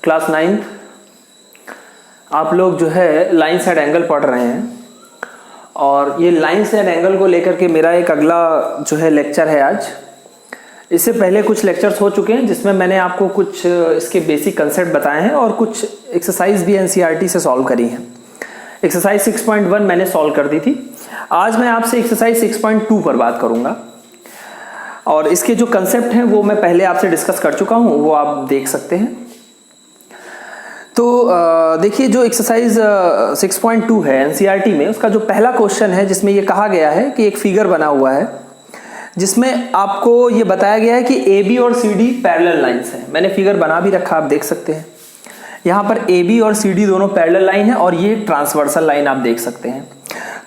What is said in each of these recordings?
Class 9 आप लोग जो है लाइन साइड एंगल पढ़ रहे हैं और ये लाइन साइड एंगल को लेकर के मेरा एक अगला जो है लेक्चर है आज। इससे पहले कुछ लेक्चर्स हो चुके हैं जिसमें मैंने आपको कुछ इसके बेसिक कंसेप्ट बताए हैं और कुछ एक्सरसाइज भी एनसीईआरटी से सॉल्व करी हैं। एक्सरसाइज 6.1 मैंने सॉल्व कर दी थी। आज मैं आपसे एक्सरसाइज 6.2 पर बात करूंगा और इसके जो कंसेप्ट हैं वो मैं पहले आपसे डिस्कस कर चुका हूं, वो आप देख सकते हैं। तो देखिए जो एक्सरसाइज 6.2 है एनसीईआरटी में, उसका जो पहला क्वेश्चन है जिसमें ये कहा गया है कि एक फिगर बना हुआ है जिसमें आपको ये बताया गया है कि ए बी और सी डी पैरेलल लाइन्स हैं। मैंने फिगर बना भी रखा, आप देख सकते हैं। यहाँ पर ए बी और सी डी दोनों पैरेलल लाइन है और ये ट्रांसवर्सल लाइन आप देख सकते हैं।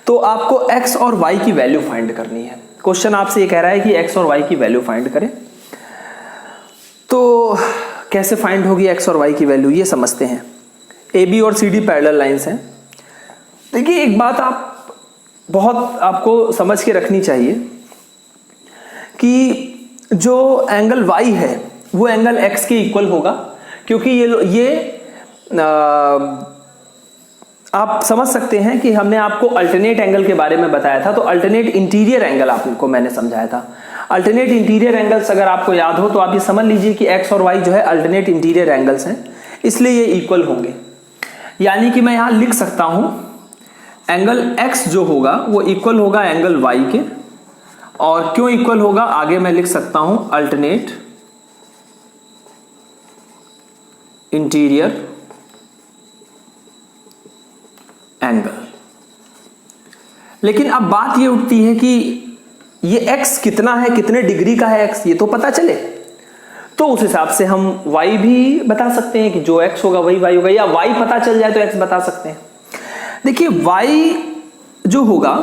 तो आपको एक्स और वाई की वैल्यू फाइंड करनी है। क्वेश्चन आपसे ये कह रहा है कि एक्स और वाई की वैल्यू फाइंड करें। तो कैसे फाइंड होगी एक्स और वाई की वैल्यू, ये समझते हैं। ए बी और सी डी पैरेलल लाइन्स हैं। देखिए एक बात आप बहुत आपको समझ के रखनी चाहिए कि जो एंगल y है वो एंगल x के इक्वल होगा, क्योंकि ये आप समझ सकते हैं कि हमने आपको अल्टरनेट एंगल के बारे में बताया था। तो अल्टरनेट इंटीरियर एंगल आपको मैंने समझाया था। अल्टरनेट इंटीरियर एंगल्स अगर आपको याद हो तो आप ये समझ लीजिए कि x और y जो है अल्टरनेट इंटीरियर एंगल्स हैं, इसलिए ये इक्वल होंगे। यानी कि मैं यहां लिख सकता हूं एंगल x जो होगा वो इक्वल होगा एंगल y के। और क्यों इक्वल होगा आगे मैं लिख सकता हूं अल्टरनेट इंटीरियर एंगल। लेकिन अब बात ये उठती है कि ये x कितना है, कितने डिग्री का है x, ये तो पता चले। तो उस हिसाब से हम y भी बता सकते हैं कि जो x होगा वही y होगा, या y पता चल जाए तो x बता सकते हैं। देखिए y जो होगा,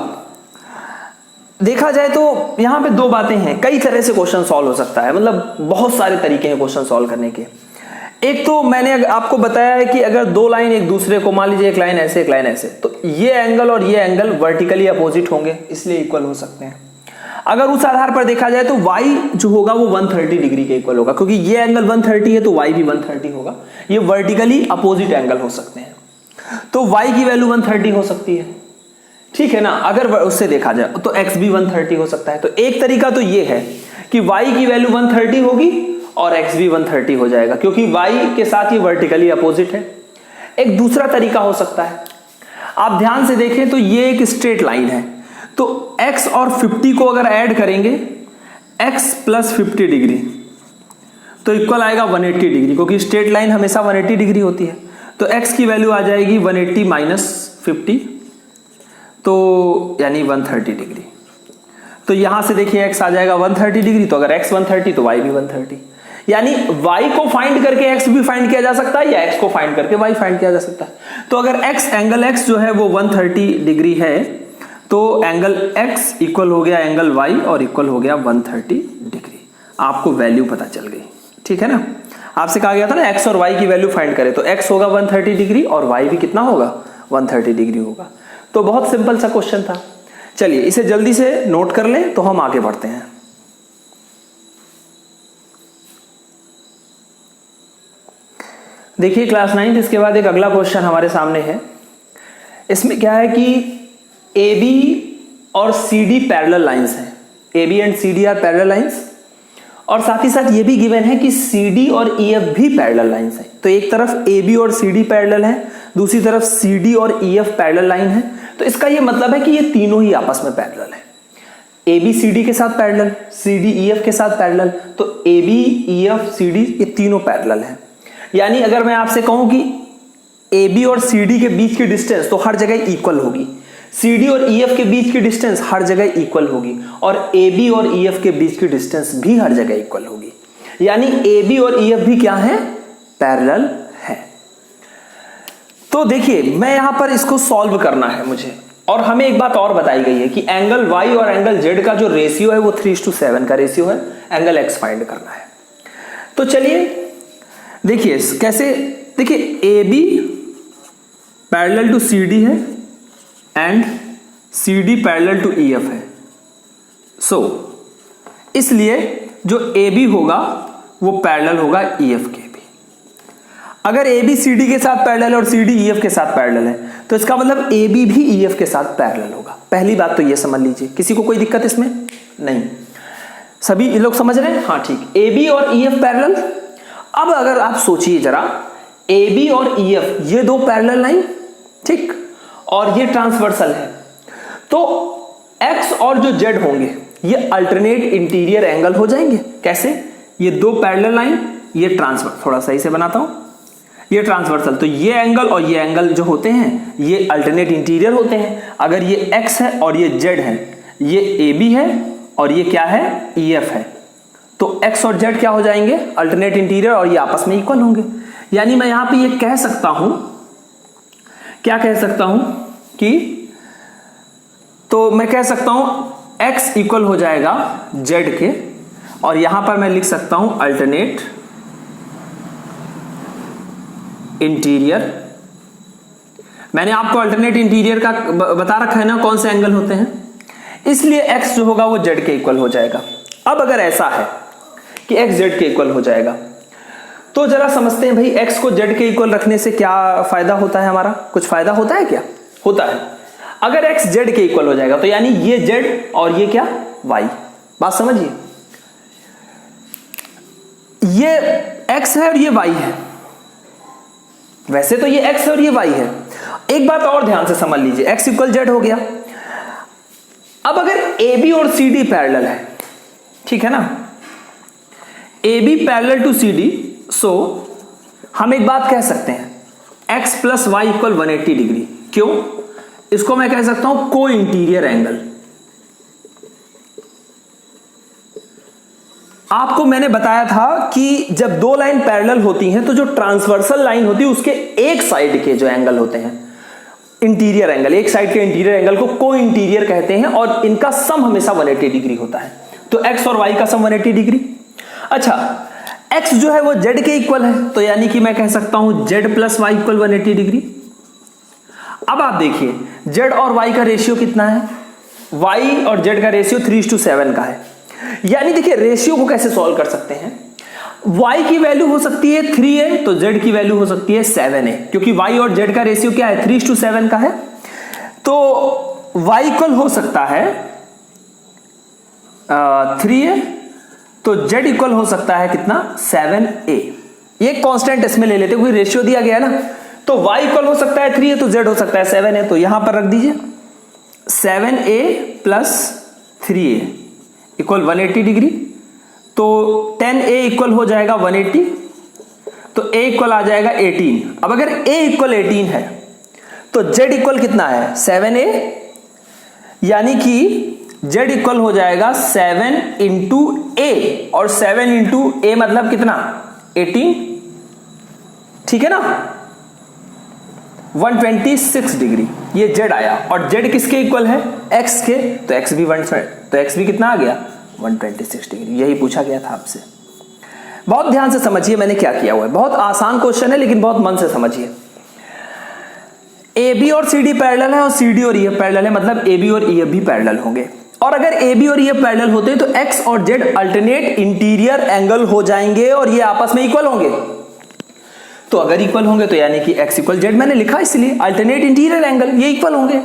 देखा जाए तो यहां पे दो बातें हैं। कई तरह से क्वेश्चन सॉल्व हो सकता है, मतलब बहुत सारे तरीके हैं क्वेश्चन सॉल्व करने के। एक तो मैंने आपको बताया है कि अगर दो लाइन एक दूसरे को, मान लीजिए एक लाइन ऐसे एक लाइन ऐसे, तो ये एंगल और ये एंगल वर्टिकली अपोजिट होंगे, इसलिए इक्वल हो सकते हैं। अगर उस आधार पर देखा जाए तो y जो होगा वो 130 डिग्री के इक्वल होगा, क्योंकि ये एंगल 130 है तो y भी 130 होगा। ये वर्टिकली अपोजिट एंगल हो सकते हैं, तो y की वैल्यू 130 हो सकती है, ठीक है ना। अगर उससे देखा जाए तो x भी 130 हो सकता है। तो एक तरीका तो ये है कि y की वैल्यू 130 होगी और x भी 130 हो जाएगा, क्योंकि y के साथ ये वर्टिकली अपोजिट है। एक दूसरा तरीका हो सकता है, आप ध्यान से देखें तो ये एक स्ट्रेट लाइन है, तो x और 50 को अगर ऐड करेंगे x प्लस 50 डिग्री तो इक्वल आएगा 180 डिग्री, क्योंकि स्ट्रेट लाइन हमेशा 180 डिग्री होती है। तो x की वैल्यू आ जाएगी 180 माइनस 50, तो यानी 130 डिग्री। तो यहां से देखिए x आ जाएगा 130 डिग्री, तो अगर x 130 तो y भी 130। यानी y को फाइंड करके x भी फाइंड किया जा सकता है, या x को फाइंड करके y फाइंड किया जा सकता है। तो अगर एंगल x जो है वो 130 डिग्री है तो एंगल x इक्वल हो गया एंगल y और इक्वल हो गया 130 डिग्री। आपको वैल्यू पता चल गई, ठीक है ना। आपसे कहा गया था ना x और y की वैल्यू फाइंड करें, तो x होगा 130 डिग्री और y भी कितना होगा, 130 डिग्री होगा। तो बहुत सिंपल सा क्वेश्चन था। चलिए इसे जल्दी से नोट कर लें तो हम आगे बढ़ते हैं। देखिए क्लास 9 इसके बाद एक अगला क्वेश्चन हमारे सामने है। इसमें क्या है कि ए बी और सी डी पैरेलल लाइन्स हैं। A B and C D are parallel lines, और साथ ही साथ ये भी गिवन है कि सी डी और ई एफ भी पैरेलल लाइन्स हैं। तो एक तरफ ए बी और सी डी पैरेलल है, दूसरी तरफ सी डी और ई एफ पैरेलल लाइन है। तो इसका ये मतलब है कि ये तीनों ही आपस में पैरेलल है। ए बी सी डी के साथ parallel, C D E F के साथ पैरेलल, तो A B E F C D ये तीनों पैरेलल है। यानी अगर मैं आपसे कहूं कि ए बी और सी डी के बीच की डिस्टेंस तो हर जगह इक्वल होगी, सी डी और ई एफ के बीच की डिस्टेंस हर जगह इक्वल होगी, और ए बी और ई एफ के बीच की डिस्टेंस भी हर जगह इक्वल होगी। यानी ए बी और ई एफ भी क्या है, पैरेलल है। तो देखिए मैं यहां पर इसको सॉल्व करना है मुझे, और हमें एक बात और बताई गई है कि एंगल y और एंगल z का जो रेशियो है वो 3:7 का रेशियो है। एंगल x फाइंड करना है। तो चलिए देखिए कैसे। देखिए A B parallel to C D है and C D parallel to E F है। सो इसलिए जो ए बी होगा वो पैरेलल होगा ई एफ के भी। अगर ए बी सी डी के साथ पैरेलल है और सी डी ई एफ के साथ पैरेलल है तो इसका मतलब ए बी भी ई एफ के साथ पैरेलल होगा। पहली बात तो ये समझ लीजिए, किसी को कोई दिक्कत इसमें नहीं, सभी ये लोग समझ रहे हैं? हाँ ठीक, ए बी और ई एफ पैरेलल। अब अगर आप सोचिए जरा, ए बी और ई एफ ये दो पैरेलल लाइन, ठीक, और ये ट्रांसवर्सल है, तो एक्स और जो जेड होंगे ये अल्टरनेट इंटीरियर एंगल हो जाएंगे। कैसे? ये दो पैरेलल लाइन, ये ट्रांसवर्सल, थोड़ा सही से बनाता हूं, ये ट्रांसवर्सल, तो ये एंगल और ये एंगल जो होते हैं ये अल्टरनेट इंटीरियर होते हैं। अगर ये एक्स है और ये जेड है, ये ए बी है और ये क्या है, ई एफ है, तो एक्स और जेड क्या हो जाएंगे, अल्टरनेट इंटीरियर, और ये आपस में इक्वल होंगे। यानी मैं यहां पे ये कह सकता हूं, क्या कह सकता हूं कि, तो मैं कह सकता हूं x इक्वल हो जाएगा z के, और यहां पर मैं लिख सकता हूं अल्टरनेट इंटीरियर। मैंने आपको अल्टरनेट इंटीरियर का बता रखा है ना कौन से एंगल होते हैं, इसलिए x जो होगा वो z के इक्वल हो जाएगा। अब अगर ऐसा है कि x z के इक्वल हो जाएगा तो जरा समझते हैं भाई x को z के इक्वल रखने से क्या फायदा होता है, हमारा कुछ फायदा होता है क्या? होता है। अगर x z के इक्वल हो जाएगा तो यानी ये z और ये क्या, y। बात समझिए, ये x है और ये y है, वैसे तो ये x है और ये y है। एक बात और ध्यान से समझ लीजिए, x इक्वल z हो गया। अब अगर ए बी और सी डी पैरेलल है, ठीक है ना, A B parallel to C D, so हम एक बात कह सकते हैं x plus Y equal 180 degree. क्यों? इसको मैं कह सकता हूं को इंटीरियर एंगल। आपको मैंने बताया था कि जब दो लाइन पैरेलल होती हैं तो जो ट्रांसवर्सल लाइन होती है उसके एक साइड के जो एंगल होते हैं इंटीरियर एंगल, एक साइड के इंटीरियर एंगल को को इंटीरियर कहते हैं, और इनका सम हमेशा 180 डिग्री होता है। तो x और y का सम 180 डिग्री। अच्छा, x जो है वो z के इक्वल है, तो यानी कि मैं कह सकता हूं z plus Y equal 180 degree. अब आप देखिए z और y का रेशियो कितना है, y और z का रेशियो 3:7 का है। यानी देखिए रेशियो को कैसे सॉल्व कर सकते हैं, y की वैल्यू हो सकती है 3a तो z की वैल्यू हो सकती है 7a, क्योंकि y और z का रेशियो क्या है, 3:7 का है। तो y इक्वल हो सकता है 3a, तो z इक्वल हो सकता है कितना, 7a। ये कांस्टेंट इसमें ले लेते, कोई रेशियो दिया गया ना, तो y इक्वल हो सकता है 3a तो z हो सकता है 7a, तो यहां पर रख दीजिए 7a plus 3a equal 180 degree. तो 10a इक्वल हो जाएगा 180, तो a इक्वल आ जाएगा 18। अब अगर a इक्वल 18 है तो z इक्वल कितना है, 7a, यानी कि z इक्वल हो जाएगा 7 इंटू a, और 7 इंटू a मतलब कितना, 18, ठीक है ना, 126 डिग्री ये z आया। और z किसके इक्वल है, x के, तो x भी कितना आ गया, 126 डिग्री। यही पूछा गया था आपसे। बहुत ध्यान से समझिए मैंने क्या किया हुआ है, बहुत आसान क्वेश्चन है लेकिन बहुत मन से समझिए। ए बी और सी डी पैरेलल है और सी डी और ई एफ पैरेलल है, मतलब ए बी और ई एफ भी पैरेलल होंगे। और अगर ए बी और ई एफ पैरेलल होते हैं तो एक्स और जेड अल्टरनेट इंटीरियर एंगल हो जाएंगे और ये आपस में इक्वल होंगे। तो अगर इक्वल होंगे तो यानी कि x इक्वल जेड मैंने लिखा इसलिए अल्टरनेट इंटीरियर एंगल, ये इक्वल होंगे।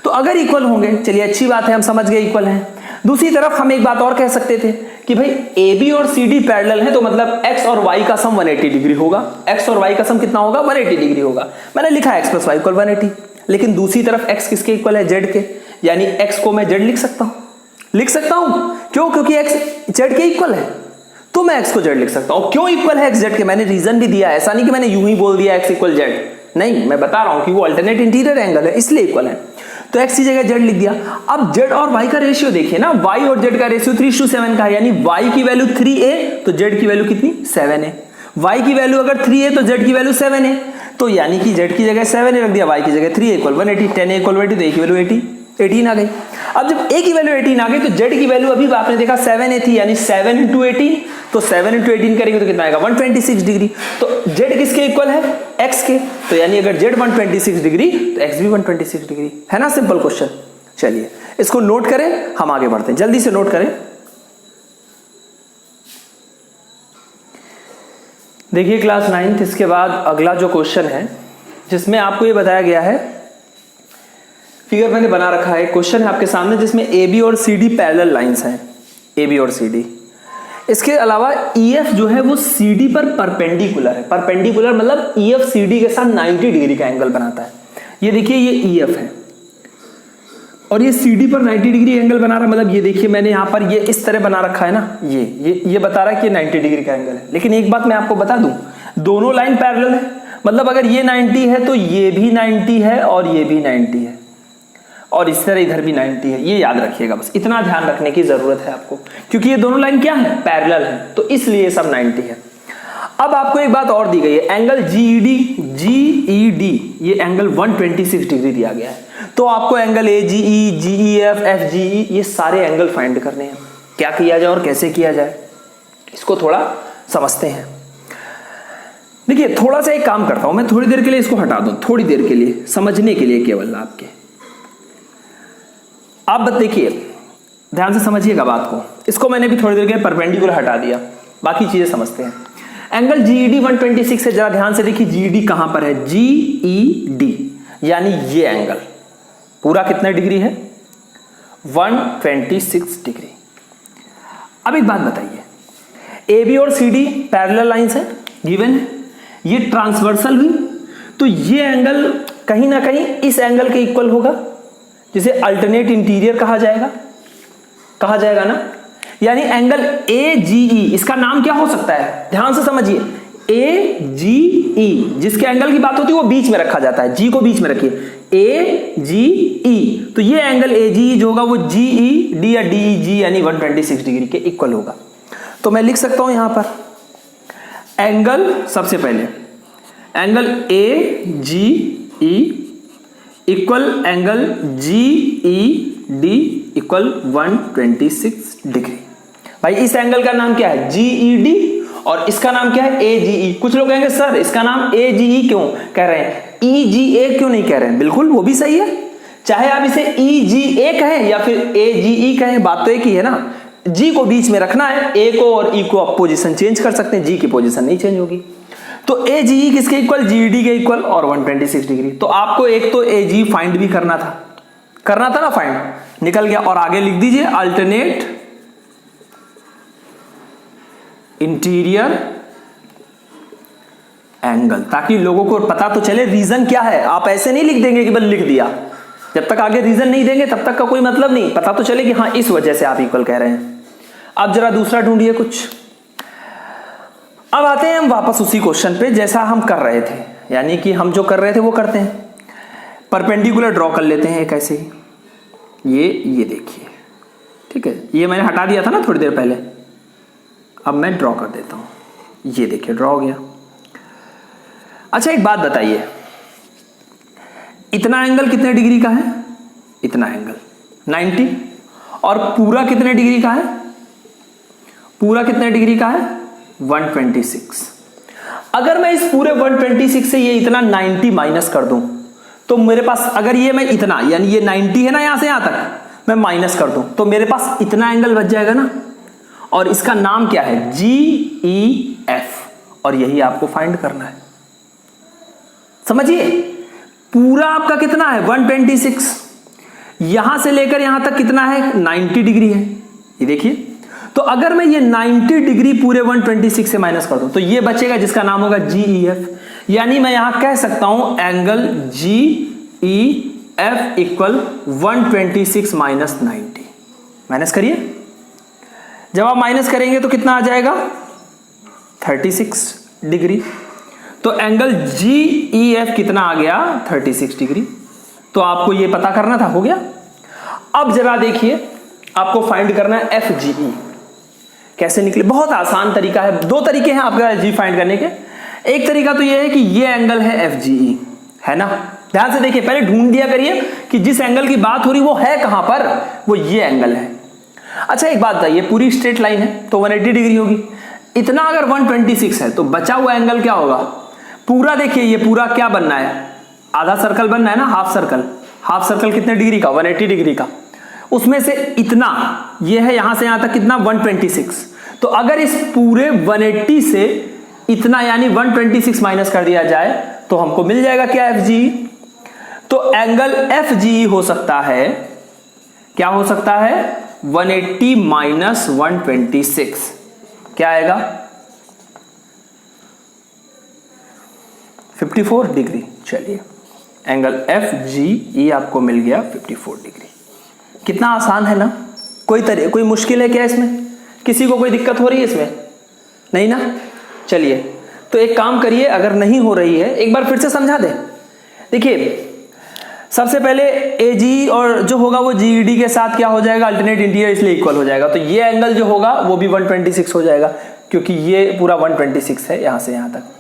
तो अगर इक्वल होंगे, चलिए अच्छी बात है, हम समझ गए इक्वल हैं। दूसरी तरफ हम एक बात और कह सकते थे कि भाई ए बी और सी डी पैरेलल है तो मतलब x और y का सम 180 डिग्री होगा। x और y का सम कितना होगा, 180 डिग्री होगा। मैंने लिखा x प्लस वाई इक्वल 180, लेकिन दूसरी तरफ x किसके इक्वल है, z के, यानी x को मैं z लिख सकता हूं। क्यों? क्योंकि x z के इक्वल है तो मैं x को z लिख सकता हूं। क्यों इक्वल है x z के, मैंने रीजन भी दिया है, ऐसा नहीं कि मैंने यूं ही बोल दिया x इक्वल z, नहीं, मैं बता रहा हूं कि वो अल्टरनेट इंटीरियर एंगल है इसलिए इक्वल है। तो x की जगह z लिख दिया। अब z और y का रेशियो देखिए ना, y और z का रेशियो 3:7 का है, यानी y की वैल्यू 3a तो z की वैल्यू कितनी, 7a। y की वैल्यू अगर 3a तो z की वैल्यू 7a, तो यानी कि z की जगह 7a रख दिया, y की जगह 3a इक्वल 180, 10a इक्वल 180, तो a की वैल्यू 18 आ गई। अब जब a की वैल्यू 18 आ गई तो z की वैल्यू अभी आपने देखा 7a थी, यानी 7 इंटू 18, तो 7 इंटू 18 करेंगे तो कितना आएगा, 126 डिग्री। तो z किसके इक्वल है, x के, तो यानी अगर z 126 डिग्री तो x भी 126 डिग्री है ना। Simple question. चलिए इसको नोट करें, हम आगे बढ़ते हैं, जल्दी से नोट करें। देखिए क्लास 9th, इसके बाद अगला जो क्वेश्चन है जिसमें आपको ये बताया गया है, फिगर मैंने बना रखा है, क्वेश्चन है आपके सामने जिसमें ए बी और सी डी पैरेलल लाइंस हैं, ए बी और सी डी। इसके अलावा ई एफ जो है वो सी डी पर परपेंडिकुलर है। परपेंडिकुलर मतलब ई एफ सी डी के साथ 90 डिग्री का एंगल बनाता है। ये देखिए ये ई एफ है और ये सी डी पर 90 डिग्री एंगल बना रहा है। मतलब ये देखिए मैंने यहाँ पर ये इस तरह बना रखा है ना, ये बता रहा है कि 90 डिग्री का एंगल है। लेकिन एक बात मैं आपको बता दूं, दोनों लाइन पैरेलल है, मतलब अगर ये 90 है तो ये भी 90 है और ये भी 90 है और इस तरह इधर भी 90 है। ये याद रखिएगा, बस इतना ध्यान रखने की जरूरत है आपको, क्योंकि ये दोनों लाइन क्या है, पैरेलल है, तो इसलिए सब 90 है। अब आपको एक बात और दी गई है, एंगल जीईडी, ये एंगल 126 डिग्री दिया गया है। तो आपको एंगल एजीई, जीईएफ, एफजीई, ये सारे एंगल फाइंड करने हैं। क्या किया जाए और कैसे किया जाए, इसको थोड़ा समझते हैं। देखिए थोड़ा सा एक काम करता हूं मैं, थोड़ी देर के लिए इसको हटा दूं, थोड़ी देर के लिए समझने के लिए केवल आपके। आप देखिए ध्यान से समझिएगा बात को, इसको मैंने भी थोड़ी देर के लिए परपेंडिकुलर हटा दिया, बाकी चीजें समझते हैं। एंगल जीईडी 126 है, जरा ध्यान से देखिए जीईडी कहां पर है, जीईडी यानी ये एंगल पूरा कितना डिग्री है, 126 डिग्री। अब एक बात बताइए, ए बी और सी डी पैरेलल लाइंस है, गिवन है, ये ट्रांसवर्सल हुई, तो ये एंगल कहीं ना कहीं इस एंगल के इक्वल होगा, जिसे अल्टरनेट इंटीरियर कहा जाएगा ना। यानी एंगल ए जी ई, इसका नाम क्या हो सकता है, ध्यान से समझिए, ए जी ई, जिसके एंगल की बात होती है वो बीच में रखा जाता है, जी को बीच में रखिए, ए जी ई, तो ये एंगल ए जी ई जो होगा वो जी ई डी या डी ई जी यानी 126 डिग्री के इक्वल होगा। तो मैं लिख सकता हूं यहां पर एंगल, सबसे पहले angle A G E equal angle G E D equal 126 degree. भाई इस एंगल का नाम क्या है, जीईडी, और इसका नाम क्या है, एजीई। कुछ लोग कहेंगे सर इसका नाम एजीई क्यों कह रहे हैं, ईजीए क्यों नहीं कह रहे हैं, बिल्कुल वो भी सही है, चाहे आप इसे ईजीए कहें या फिर एजीई कहें, बात तो एक ही है ना। जी को बीच में रखना है, ए को और ई को आप पोजीशन चेंज कर सकते हैं, जी की पोजीशन नहीं चेंज होगी। तो एजीई किसके इक्वल, जीईडी के इक्वल और 126 डिग्री। तो आपको एक तो एजी फाइंड भी करना था ना, फाइंड निकल गया। और आगे लिख दीजिए अल्टरनेट इंटीरियर एंगल, ताकि लोगों को पता तो चले रीजन क्या है। आप ऐसे नहीं लिख देंगे कि बस लिख दिया, जब तक आगे रीजन नहीं देंगे तब तक का कोई मतलब नहीं, पता तो चले कि हाँ इस वजह से आप इक्वल कह रहे हैं। अब जरा दूसरा ढूंढिए कुछ। अब आते हैं हम वापस उसी क्वेश्चन पे जैसा हम कर रहे थे, यानी कि हम जो कर रहे थे वो करते हैं। परपेंडिकुलर ड्रॉ कर लेते हैं एक ऐसे ही, ये देखिए, ठीक है, ये मैंने हटा दिया था ना थोड़ी देर पहले, अब मैं ड्रॉ कर देता हूं, ये देखिए ड्रॉ हो गया। अच्छा एक बात बताइए, इतना एंगल कितने डिग्री का है, इतना एंगल 90, और पूरा कितने डिग्री का है, पूरा कितने डिग्री का है 126। अगर मैं इस पूरे 126 से ये इतना 90 माइनस कर दूं तो मेरे पास, अगर ये मैं इतना यानी ये 90 है ना, यहां से यहां तक मैं माइनस कर दूं तो मेरे पास इतना एंगल बच जाएगा ना, और इसका नाम क्या है, जीईएफ, और यही आपको फाइंड करना है। समझिए पूरा आपका कितना है 126, यहां से लेकर यहां तक कितना है 90 डिग्री है, ये देखिए। तो अगर मैं ये 90 डिग्री पूरे 126 से माइनस कर दूं तो ये बचेगा जिसका नाम होगा जीईएफ, यानी मैं यहां कह सकता हूं angle GEF equal 126 minus 90। Minus करिए, जब आप माइनस करेंगे तो कितना आ जाएगा 36 डिग्री। तो एंगल जीईएफ कितना आ गया 36 डिग्री। तो आपको ये पता करना था, हो गया। अब जरा देखिए आपको फाइंड करना है एफजीई, कैसे निकले, बहुत आसान तरीका है। दो तरीके हैं आपका जी फाइंड करने के। एक तरीका तो ये है कि ये एंगल है एफजीई, है ना, ध्यान से देखिए, पहले ढूंढ दिया करिए कि जिस एंगल की बात हो रही वो है कहां पर, वो ये एंगल है। अच्छा एक बात बताइए, पूरी स्ट्रेट लाइन है तो 180 डिग्री होगी, इतना अगर 126 है तो बचा हुआ एंगल क्या होगा, पूरा देखिए ये पूरा क्या बनना है, आधा सर्कल बनना है ना, हाफ सर्कल। हाफ सर्कल कितने डिग्री का 180 डिग्री का, उसमें से इतना ये है यहां से यहां तक कितना 126। तो अगर इस पूरे 180 से इतना यानी 126 माइनस कर दिया जाए तो हमको मिल जाएगा क्या, FG। तो एंगल FG हो सकता है, क्या हो सकता है, 180 माइनस 126, क्या आएगा, 54 डिग्री। चलिए एंगल FGE आपको मिल गया 54 डिग्री। कितना आसान है ना, कोई मुश्किल है क्या इसमें, किसी को कोई दिक्कत हो रही है इसमें, नहीं ना। चलिए तो एक काम करिए, अगर नहीं हो रही है एक बार फिर से समझा दे। देखिए सबसे पहले AG और जो होगा वो GED के साथ क्या हो जाएगा, अल्टरनेट इंटीरियर, इसलिए इक्वल हो जाएगा। तो ये एंगल जो होगा वो भी 126 हो जाएगा, क्योंकि ये पूरा 126 है यहां से यहां तक।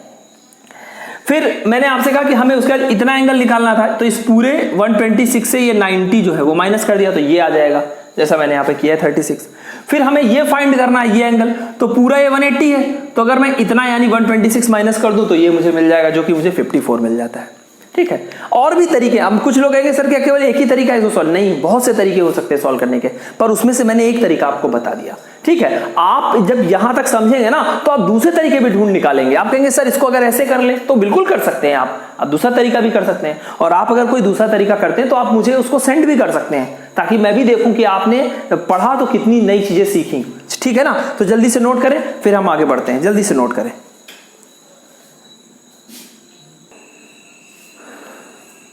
फिर मैंने आपसे कहा कि हमें उसका इतना एंगल निकालना था, तो इस पूरे 126 से ये 90 जो है वो माइनस कर दिया, तो ये आ जाएगा, जैसा मैंने यहाँ पे किया है 36। फिर हमें ये फाइंड करना है ये एंगल, तो पूरा ये 180 है, तो अगर मैं इतना यानी 126 माइनस कर दूं तो ये मुझे मिल जाएगा, जो कि मुझे 54 मिल जाता है। ठीक है, और भी तरीके, अब कुछ लोग कहेंगे सर क्या केवल एक ही तरीका है इसको सॉल्व, नहीं, बहुत से तरीके हो सकते हैं सॉल्व करने के, पर उसमें से मैंने एक तरीका आपको बता दिया। ठीक है, आप जब यहां तक समझेंगे ना तो आप दूसरे तरीके भी ढूंढ निकालेंगे। आप कहेंगे सर इसको अगर ऐसे कर ले, तो बिल्कुल कर सकते हैं आप दूसरा तरीका भी कर सकते हैं, और आप अगर कोई दूसरा तरीका करते हैं तो आप मुझे उसको सेंड भी कर सकते हैं, ताकि मैं भी देखूं कि आपने पढ़ा तो कितनी नई चीजें सीखी। ठीक है ना, तो जल्दी से नोट करें, फिर हम आगे बढ़ते हैं, जल्दी से नोट करें।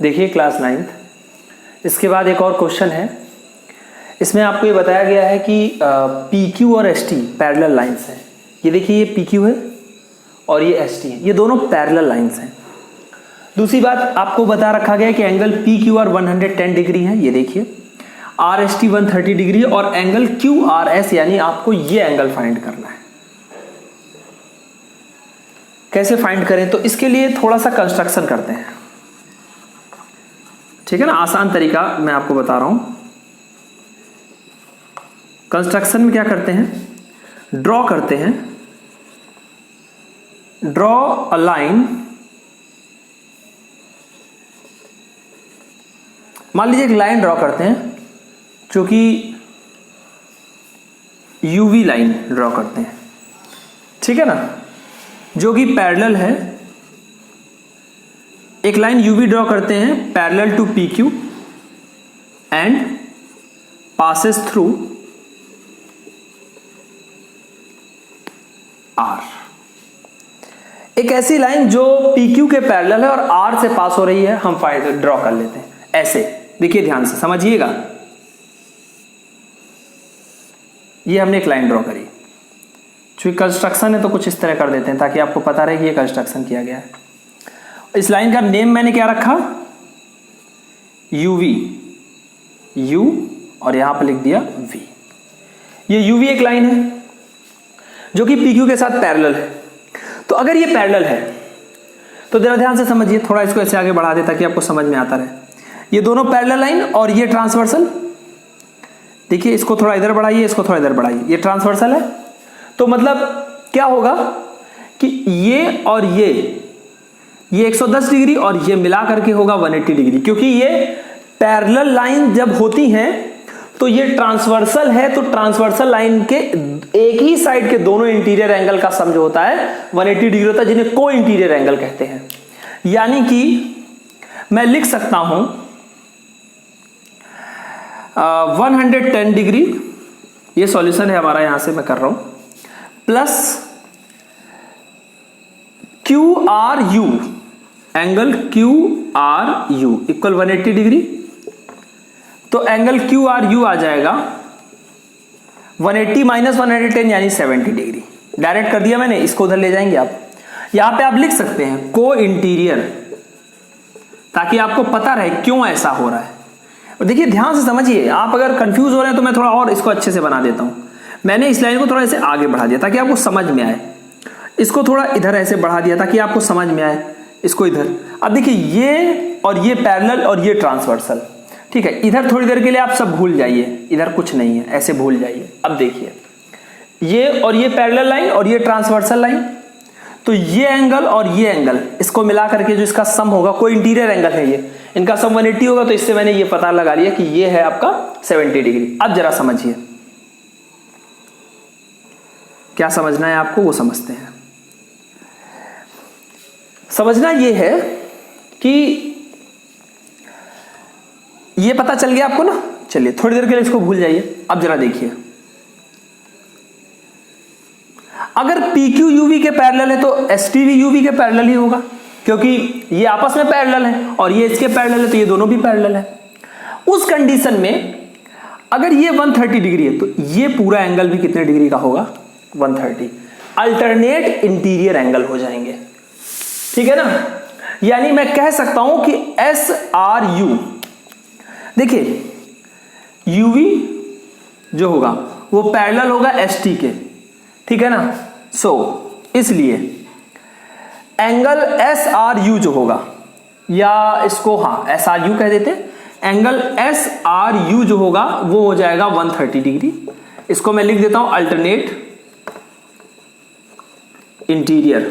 देखिए क्लास 9th, इसके बाद एक और क्वेश्चन है। इसमें आपको ये बताया गया है कि PQ और ST पैरेलल लाइंस हैं। ये देखिए ये PQ है और ये ST है, ये दोनों पैरेलल लाइंस हैं। दूसरी बात आपको बता रखा गया है कि एंगल PQR 110 डिग्री है, ये देखिए, RST 130 डिग्री, और एंगल QRS यानी आपको ये एंगल फाइंड करना है। कैसे फाइंड करें, तो इसके लिए थोड़ा सा कंस्ट्रक्शन करते हैं। ठीक है ना, आसान तरीका मैं आपको बता रहा हूं। कंस्ट्रक्शन में क्या करते हैं, ड्रॉ करते हैं, ड्रॉ अ लाइन, मान लीजिए एक लाइन ड्रॉ करते हैं, जो कि यूवी लाइन ड्रॉ करते हैं, ठीक है ना, जो कि पैरेलल है। एक लाइन यूवी ड्रॉ करते हैं parallel to PQ and passes through R। एक ऐसी लाइन जो PQ के पैरेलल है और R से पास हो रही है, हम ड्रॉ कर लेते हैं ऐसे। देखिए ध्यान से समझिएगा, ये हमने एक लाइन ड्रॉ करी, चूंकि कंस्ट्रक्शन है तो कुछ इस तरह कर देते हैं ताकि आपको पता रहे कि ये कंस्ट्रक्शन किया गया है। इस लाइन का नेम मैंने क्या रखा, UV, U, और यहां पर लिख दिया V। ये UV एक लाइन है जो कि PQ के साथ पैरेलल है। तो अगर ये पैरेलल है तो जरा ध्यान से समझिए, थोड़ा इसको ऐसे आगे बढ़ा दे ताकि आपको समझ में आता रहे। ये दोनों पैरेलल लाइन और ये ट्रांसवर्सल, देखिए इसको थोड़ा इधर बढ़ाइए, इसको थोड़ा इधर बढ़ाइए, ये ट्रांसवर्सल है। तो मतलब क्या होगा कि ये और ये 110 डिग्री और ये मिला करके होगा 180 डिग्री, क्योंकि ये पैरेलल लाइन जब होती हैं तो ये ट्रांसवर्सल है, तो ट्रांसवर्सल लाइन के एक ही साइड के दोनों इंटीरियर एंगल का सम जो होता है 180 डिग्री होता है, जिन्हें को इंटीरियर एंगल कहते हैं। यानी कि मैं लिख सकता हूं 110 डिग्री, ये सॉल्यूशन है हमारा, यहां से मैं कर रहा हूं, plus QRU, angle QRU equal 180 degree. तो एंगल QRU आ जाएगा 180 माइनस 110 यानी 70 डिग्री। डायरेक्ट कर दिया मैंने, इसको उधर ले जाएंगे आप। यहां पे आप लिख सकते हैं को इंटीरियर, ताकि आपको पता रहे क्यों ऐसा हो रहा है। और देखिए ध्यान से समझिए, आप अगर कंफ्यूज हो रहे हैं तो मैं थोड़ा और इसको अच्छे से बना देता हूं। मैंने इस लाइन को थोड़ा ऐसे आगे बढ़ा दिया ताकि आपको समझ में आए, इसको थोड़ा इधर ऐसे बढ़ा दिया ताकि आपको समझ में आए, इसको इधर। अब देखिए ये और ये पैरेलल और ये ट्रांसवर्सल, ठीक है। इधर थोड़ी देर के लिए आप सब भूल जाइए, इधर कुछ नहीं है, ऐसे भूल जाइए। अब देखिए ये और ये पैरेलल लाइन और ये ट्रांसवर्सल लाइन, तो ये एंगल और ये एंगल, इसको मिला करके जो इसका सम होगा, कोई इंटीरियर एंगल है ये, इनका सम 180 होगा। तो इससे मैंने ये पता लगा लिया कि ये है आपका 70 डिग्री। अब जरा समझिए, क्या समझना है आपको वो समझते हैं। समझना ये है कि ये पता चल गया आपको ना। चलिए थोड़ी देर के लिए इसको भूल जाइए। अब जरा देखिए, अगर PQ UV के पैरेलल है तो ST भी UV के पैरेलल ही होगा, क्योंकि ये आपस में पैरेलल है और ये इसके पैरेलल है, तो ये दोनों भी पैरेलल है। उस कंडीशन में अगर ये 130 डिग्री है तो ये पूरा एंगल भी कितने डिग्री का होगा? 130। अल्टरनेट इंटीरियर एंगल हो जाएंगे, ठीक है ना। यानी मैं कह सकता हूं कि SRU, देखिए UV जो होगा वो पैरेलल होगा ST के, ठीक है ना। इसलिए एंगल SRU जो होगा, या इसको SRU कह देते हैं, एंगल SRU जो होगा वो हो जाएगा 130 डिग्री। इसको मैं लिख देता हूं अल्टरनेट इंटीरियर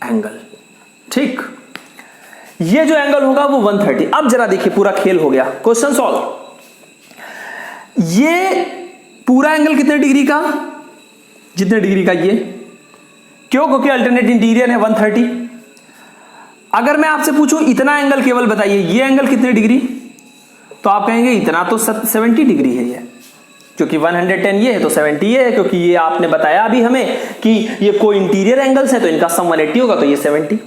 एंगल, ठीक। ये जो एंगल होगा वो 130। अब जरा देखिए, पूरा खेल हो गया, क्वेश्चन सॉल्व। ये पूरा एंगल कितने डिग्री का? जितने डिग्री का ये, क्यों? क्योंकि अल्टरनेट इंटीरियर है 130। अगर मैं आपसे पूछूं इतना एंगल केवल बताइए, ये एंगल कितने डिग्री, तो आप कहेंगे इतना तो 70 डिग्री है ये, क्योंकि 110 ये है तो 70 ये है, क्योंकि ये आपने बताया अभी हमें कि ये कोई इंटीरियर एंगल्स है तो इनका सम 180 होगा, तो ये 70।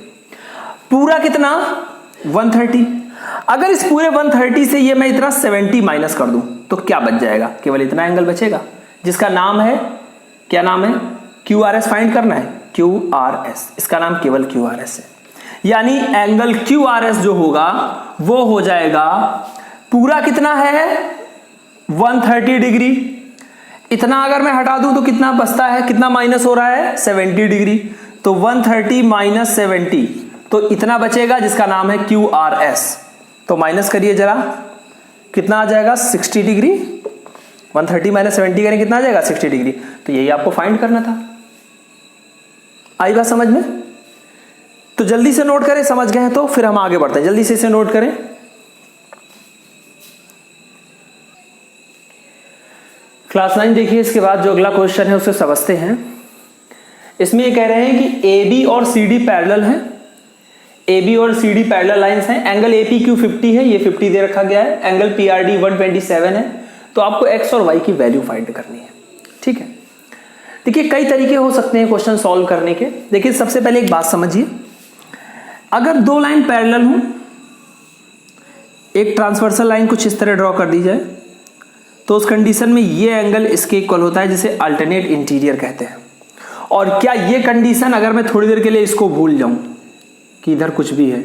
पूरा कितना? 130। अगर इस पूरे 130 से ये मैं इतना 70 माइनस कर दूं तो क्या बच जाएगा? केवल इतना एंगल बचेगा, जिसका नाम है, क्या नाम है? QRS फाइंड करना है, QRS। इसका नाम केवल QRS है। यानी एंगल QRS जो होगा वो हो जाएगा, पूरा कितना है? 130 डिग्री। इतना अगर मैं हटा दूं तो कितना बचता है? कितना माइनस हो रहा है? 70 डिग्री। तो 130 माइनस 70, तो इतना बचेगा जिसका नाम है QRS। तो माइनस करिए जरा, कितना आ जाएगा? 60 डिग्री। 130 माइनस 70 करें कितना आ जाएगा? 60 डिग्री। तो यही आपको फाइंड करना था। आई बात समझ में? तो जल्दी से नोट करें, समझ गए हैं तो फिर हम आगे बढ़ते हैं। जल्दी से इसे नोट करें। क्लास 9 देखिए, इसके बाद जो अगला क्वेश्चन है उसे समझते हैं। इसमें ये कह रहे हैं कि AB और CD पैरेलल हैं। AB और CD पैरेलल लाइंस हैं। एंगल APQ 50 है, ये 50 दे रखा गया है। एंगल PRD 127 है। तो आपको X और Y की वैल्यू फाइंड करनी है, ठीक है। देखिए कई तरीके हो सकते हैं क्वेश्चन सॉल्व करने के। देखिए सबसे पहले एक बात समझिए, अगर दो लाइन पैरेलल हो, एक ट्रांसवर्सल लाइन कुछ इस तरह ड्रॉ कर दी जाए, तो उस कंडीशन में ये एंगल इसके इक्वल होता है, जिसे अल्टरनेट इंटीरियर कहते हैं। और क्या ये कंडीशन, अगर मैं थोड़ी देर के लिए इसको भूल जाऊं कि इधर कुछ भी है,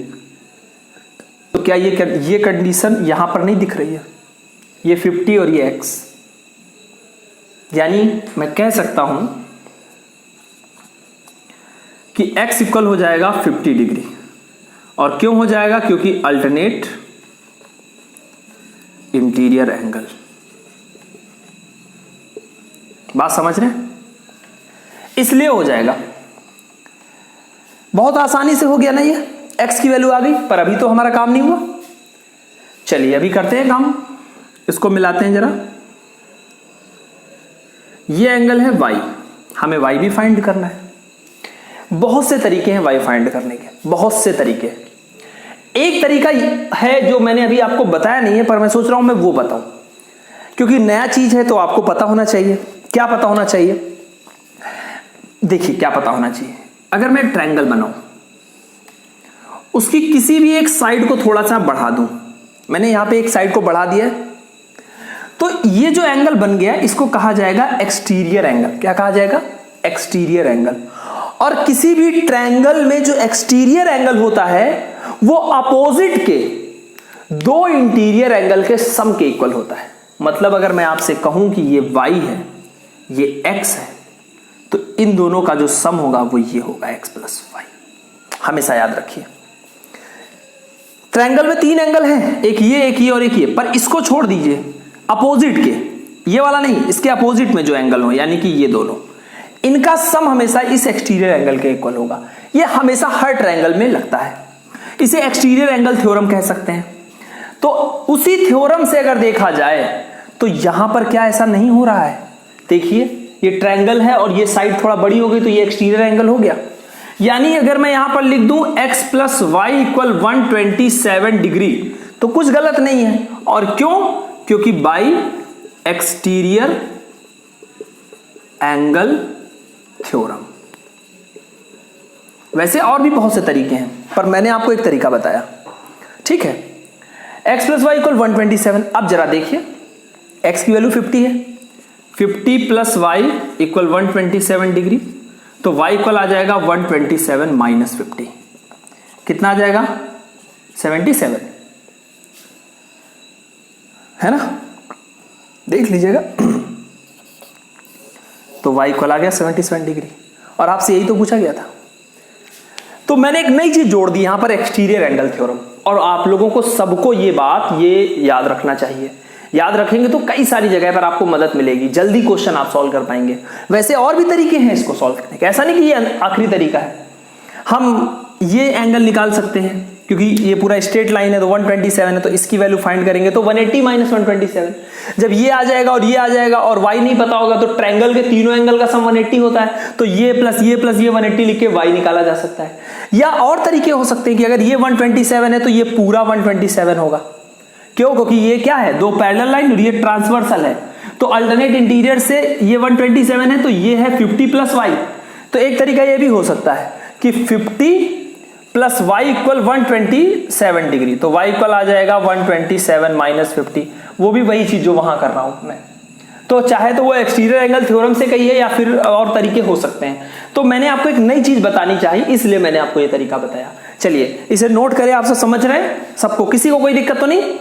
तो क्या ये कंडीशन यहां पर नहीं दिख रही है? ये 50 और ये X, यानी मैं कह सकता हूं कि X इक्वल हो जाएगा 50 डिग्री। और क्यों हो जाएगा? क्योंकि अल्टरनेट इंटीरियर एंगल। बात समझ रहे हैं? इसलिए हो जाएगा। बहुत आसानी से हो गया ना, ये X की वैल्यू आ गई। पर अभी तो हमारा काम नहीं हुआ। चलिए अभी करते हैं काम, इसको मिलाते हैं जरा। ये एंगल है Y, हमें Y भी फाइंड करना है। बहुत से तरीके हैं Y फाइंड करने के, बहुत से तरीके। एक तरीका है जो मैंने अभी आपको बताया नहीं है, पर मैं सोच रहा हूं मैं वो बताऊं, क्योंकि नया चीज है तो आपको पता होना चाहिए। क्या पता होना चाहिए? देखिए क्या पता होना चाहिए, अगर मैं ट्रायंगल बनाऊं, उसकी किसी भी एक साइड को थोड़ा सा बढ़ा दूं, मैंने यहां पे एक साइड को बढ़ा दिया है, तो ये जो एंगल बन गया इसको कहा जाएगा एक्सटीरियर एंगल। क्या कहा जाएगा? Exterior angle. और किसी भी ट्रायंगल में जो एक्सटीरियर एंगल होता है वो अपोजिट के दो इंटीरियर एंगल के सम के इक्वल होता है। मतलब अगर मैं आपसे कहूं कि ये Y है, ये X है, तो इन दोनों का जो सम होगा वो ये होगा X प्लस Y। हमेशा याद रखिए, ट्रायंगल में तीन एंगल हैं, एक ये और एक ये, पर इसको छोड़ दीजिए, अपोजिट के, ये वाला नहीं, इसके अपोजिट में जो एंगल हो, यानी कि ये दोनों, इनका सम हमेशा इस एक्सटीरियर एंगल के इक्वल होगा। ये हमेशा हर ट्रायंगल में लगता है। इसे एक्सटीरियर एंगल थ्योरम कह सकते हैं। तो उसी थ्योरम से अगर देखा जाए तो यहां पर क्या ऐसा नहीं हो रहा है? देखिए ये ट्रायंगल है और ये साइड थोड़ा बड़ी हो गई तो ये एक्सटीरियर एंगल हो गया। यानी अगर मैं यहां पर लिख दूं x plus Y equal 127 degree तो कुछ गलत नहीं है। और क्यों? क्योंकि बाई एक्सटीरियर एंगल थ्योरम। वैसे और भी बहुत से तरीके हैं, पर मैंने आपको एक तरीका बताया, ठीक है। x plus Y equal 127। अब जरा देखिए, x की वैल्यू 50 है, 50 प्लस वाई इक्वल 127 डिग्री, तो y इक्वल आ जाएगा 127 माइनस 50। कितना आ जाएगा? 77, है ना? देख लीजिएगा। तो y इक्वल आ गया 77 डिग्री, और आपसे यही तो पूछा गया था। तो मैंने एक नई चीज जोड़ दी यहां पर, एक्सटीरियर एंगल थ्योरम। और आप लोगों को सबको ये बात ये याद रखना चाहिए। याद रखेंगे तो कई सारी जगह पर आपको मदद मिलेगी, जल्दी क्वेश्चन आप सॉल्व कर पाएंगे। वैसे और भी तरीके हैं इसको सॉल्व करने के, ऐसा नहीं कि ये आखिरी तरीका है। हम ये एंगल निकाल सकते हैं, क्योंकि ये पूरा स्ट्रेट लाइन है तो 127 है, तो इसकी वैल्यू फाइंड करेंगे तो 180 माइनस 127। जब ये आ जाएगा और ये आ जाएगा और y नहीं पता होगा तो ट्रायंगल के तीनों एंगल का सम 180 होता है, तो ये प्लस ये प्लस ये 180 लिख के y निकाला जा सकता है। या और तरीके हो सकते हैं कि अगर ये 127 है तो ये पूरा 127 होगा। क्यों? क्योंकि ये क्या है? दो पैरेलल लाइन और ये ट्रांसवर्सल है, तो अल्टरनेट इंटीरियर से ये 127 है तो ये है 50 प्लस वाई। तो एक तरीका ये भी हो सकता है कि 50 प्लस वाई इक्वल 127 डिग्री, तो वाई इक्वल आ जाएगा 127 माइनस 50। वो भी वही चीज जो वहां कर रहा हूं मैं। तो चाहे तो वो एक्सटीरियर एंगल थ्योरम से कहिए या फिर और तरीके हो सकते हैं। तो मैंने आपको एक नई चीज बतानी चाहिए, इसलिए मैंने आपको ये तरीका बताया। चलिए इसे नोट करें। आप सब समझ रहे हैं? सबको, किसी को कोई दिक्कत तो नहीं?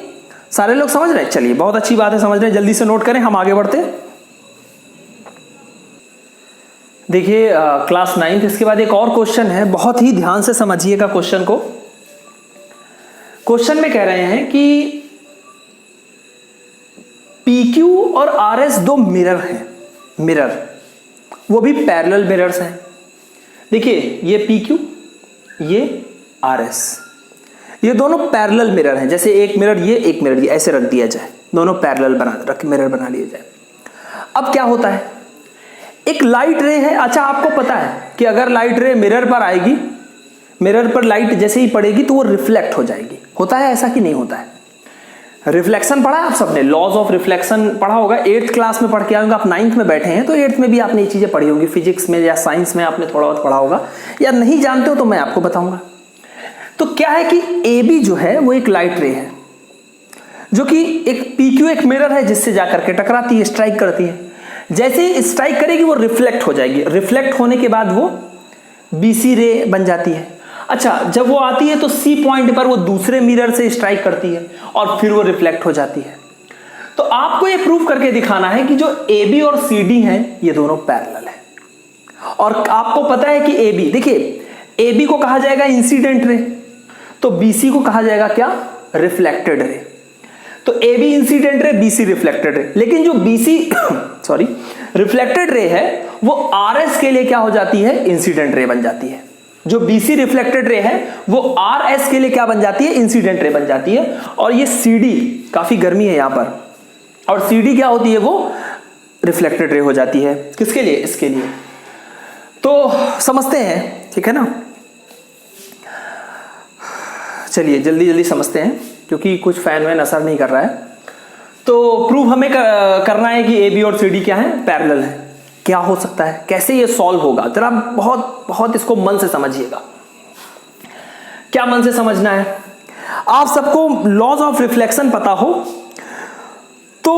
सारे लोग समझ रहे हैं? चलिए बहुत अच्छी बात है, समझ रहे हैं। जल्दी से नोट करें, हम आगे बढ़ते। देखिए क्लास 9, इसके बाद एक और क्वेश्चन है, बहुत ही ध्यान से समझिएगा क्वेश्चन को। क्वेश्चन में कह रहे हैं कि PQ और RS दो मिरर हैं, मिरर, वो भी पैरेलल मिरर्स हैं। देखिए ये PQ, ये RS, ये दोनों पैरेलल मिरर हैं। जैसे एक मिरर ये, एक मिरर ये, ऐसे रख दिया जाए, दोनों पैरेलल मिरर बना लिए जाए। अब क्या होता है, एक लाइट रे है। अच्छा आपको पता है कि अगर लाइट रे मिरर पर आएगी, मिरर पर लाइट जैसे ही पड़ेगी तो वो रिफ्लेक्ट हो जाएगी। होता है ऐसा कि नहीं होता है? रिफ्लेक्शन पढ़ा है आप सबने, लॉज ऑफ रिफ्लेक्शन पढ़ा होगा, 8th क्लास में पढ़ के आऊंगा। आप 9th में बैठे हैं तो 8th में भी आपने ये चीजें पढ़ी होंगी, फिजिक्स में या साइंस में आपने थोड़ा बहुत पढ़ा होगा, या नहीं जानते हो तो मैं आपको बताऊंगा। तो क्या है कि AB जो है वो एक लाइट रे है, जो कि एक PQ एक मिरर है जिससे जाकर के टकराती है, स्ट्राइक करती है। जैसे ही स्ट्राइक करेगी वो रिफ्लेक्ट हो जाएगी, रिफ्लेक्ट होने के बाद वो BC रे बन जाती है। अच्छा जब वो आती है तो C पॉइंट पर वो दूसरे मिरर से स्ट्राइक करती है और फिर वो रिफ्लेक्ट हो जाती है। तो आपको ये प्रूव करके दिखाना है कि जो AB और CD हैं ये दोनों पैरेलल है। और आपको पता है कि AB, देखिए AB को कहा जाएगा इंसिडेंट रे, तो BC को कहा जाएगा क्या? Reflected ray. तो AB incident ray, BC reflected ray. लेकिन जो BC सॉरी रिफ्लेक्टेड रे है वो RS के लिए क्या हो जाती है? इंसिडेंट रे बन जाती है। जो BC रिफ्लेक्टेड रे है वो RS के लिए क्या बन जाती है? इंसिडेंट रे बन जाती है। और ये CD, काफी गर्मी है यहां पर, और CD क्या होती है? वो रिफ्लेक्टेड रे हो जाती है। किसके लिए? इसके लिए। तो समझते हैं, ठीक है ना? चलिए जल्दी जल्दी समझते हैं, क्योंकि कुछ फैन वैन असर नहीं कर रहा है। तो प्रूव हमें करना है कि AB और CD क्या है? पैरेलल है। क्या हो सकता है, कैसे ये सॉल्व होगा? जरा बहुत बहुत इसको मन से समझिएगा। क्या मन से समझना है? आप सबको लॉज ऑफ रिफ्लेक्शन पता हो तो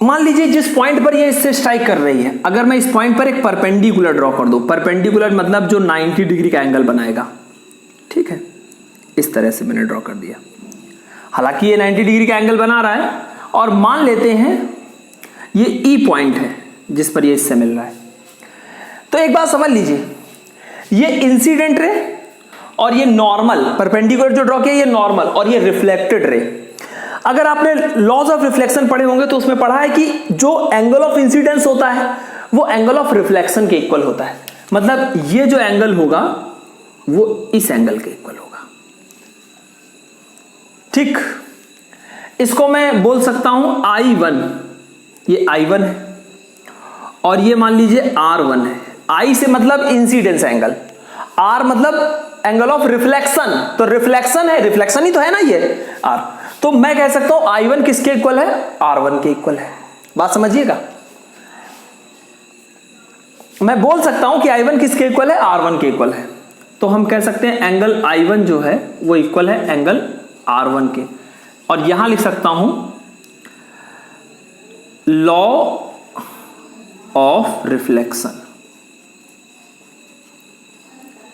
मान लीजिए जिस पॉइंट पर ये इससे स्ट्राइक कर रही है, अगर मैं इस पॉइंट पर एक परपेंडिकुलर ड्रॉ कर दूं, परपेंडिकुलर मतलब जो 90 डिग्री का एंगल बनाएगा, ठीक है, इस तरह से मैंने ड्रॉ कर दिया। हालांकि ये 90 डिग्री का एंगल बना रहा है, और मान लेते हैं ये E पॉइंट है जिस पर ये इससे मिल रहा है। तो एक बात समझ लीजिए, ये इंसिडेंट रे और ये नॉर्मल, परपेंडिकुलर जो ड्रॉ किया ये नॉर्मल, और ये रिफ्लेक्टेड रे। अगर आपने लॉज ऑफ रिफ्लेक्शन पढ़े होंगे तो उसमें पढ़ा है कि जो एंगल ऑफ इंसिडेंस होता है वो एंगल ऑफ रिफ्लेक्शन के इक्वल होता है। मतलब ये जो एंगल होगा वो इस एंगल के इक्वल होगा, ठीक। इसको मैं बोल सकता हूं I1, ये I1 है, और ये मान लीजिए R1 है। आई से मतलब इंसिडेंस एंगल, आर मतलब एंगल ऑफ रिफ्लेक्शन, तो रिफ्लेक्शन है, रिफ्लेक्शन ही तो है ना ये आर। तो मैं कह सकता हूं I1 किसके इक्वल है, R1 के इक्वल है। बात समझिएगा, मैं बोल सकता हूं कि I1 किसके इक्वल है, R1 के इक्वल है। तो हम कह सकते हैं एंगल I1 जो है वो इक्वल है एंगल R1 के, और यहां लिख सकता हूं लॉ ऑफ रिफ्लेक्शन।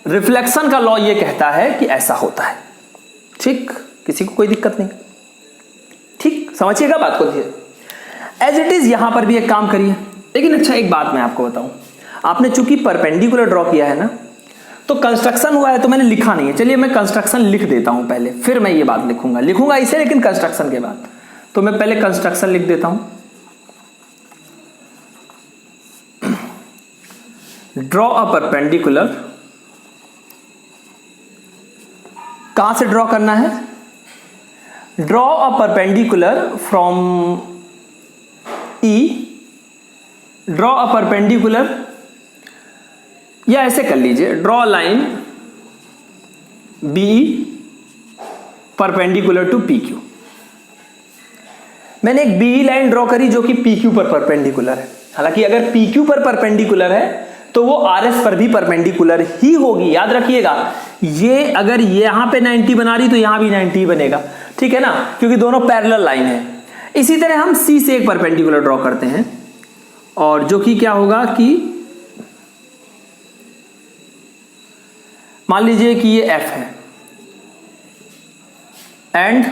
रिफ्लेक्शन का लॉ ये कहता है कि ऐसा होता है। ठीक, किसी को कोई दिक्कत नहीं, ठीक समझिएगा बात को। एज इट इज यहां पर भी एक काम करिए। लेकिन अच्छा एक बात मैं आपको बताऊं, आपने चूंकि परपेंडिकुलर ड्रॉ किया है ना, तो कंस्ट्रक्शन हुआ है तो मैंने लिखा नहीं है। चलिए मैं कंस्ट्रक्शन लिख देता हूं पहले, फिर मैं ये बात लिखूंगा इसे, लेकिन कंस्ट्रक्शन के बाद। तो मैं पहले कंस्ट्रक्शन लिख देता हूं। ड्रॉ अ परपेंडिकुलर, कहां से ड्रॉ करना है, draw a perpendicular from E, draw a perpendicular, या ऐसे कर लीजिए, draw line B perpendicular to P Q. मैंने एक बी लाइन ड्रॉ करी जो कि पी क्यू पर परपेंडिकुलर है। हालांकि अगर पी क्यू पर परपेंडिकुलर है तो वो आर एस पर भी परपेंडिकुलर ही होगी, याद रखिएगा। ये अगर यहां पे 90 बना रही तो यहां भी 90 बनेगा, ठीक है ना, क्योंकि दोनों पैरेलल लाइन है। इसी तरह हम सी से एक परपेंडिकुलर ड्रॉ करते हैं, और जो कि क्या होगा कि मान लीजिए कि ये एफ है and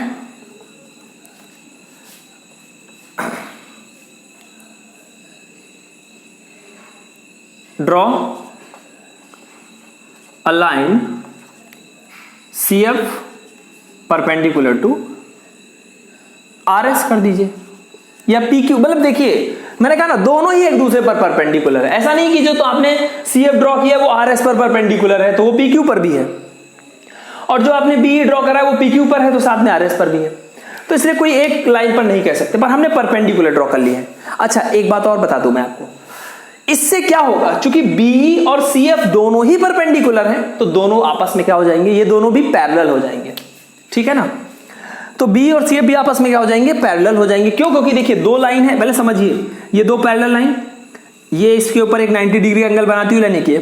draw a line C F perpendicular to R S कर दीजिए, या पी क्यू। मतलब देखिए मैंने कहा ना दोनों ही एक दूसरे पर परपेंडिकुलर है। ऐसा नहीं कि जो तो आपने सी एफ ड्रॉ किया वो आर एस पर परपेंडिकुलर है तो वो पी क्यू पर भी है, और जो आपने बी ड्रॉ करा है वो पी क्यू पर है तो साथ में आर एस पर भी है। तो इसलिए कोई एक लाइन पर नहीं कह सकते, पर हमने परपेंडिकुलर ड्रॉ कर लिया है। अच्छा एक बात और बता दूं मैं आपको, इससे क्या होगा, चूंकि बी और सी एफ दोनों ही परपेंडिकुलर हैं तो दोनों आपस में क्या हो जाएंगे, ये दोनों भी पैरेलल हो जाएंगे, ठीक है ना। तो बी और सी एफ भी आपस में क्या हो जाएंगे, पैरेलल हो जाएंगे। क्यों, क्योंकि देखिए दो लाइन है, पहले समझिए, ये दो पैरेलल लाइन, ये इसके ऊपर एक 90 डिग्री एंगल बनाती हुई लेने की,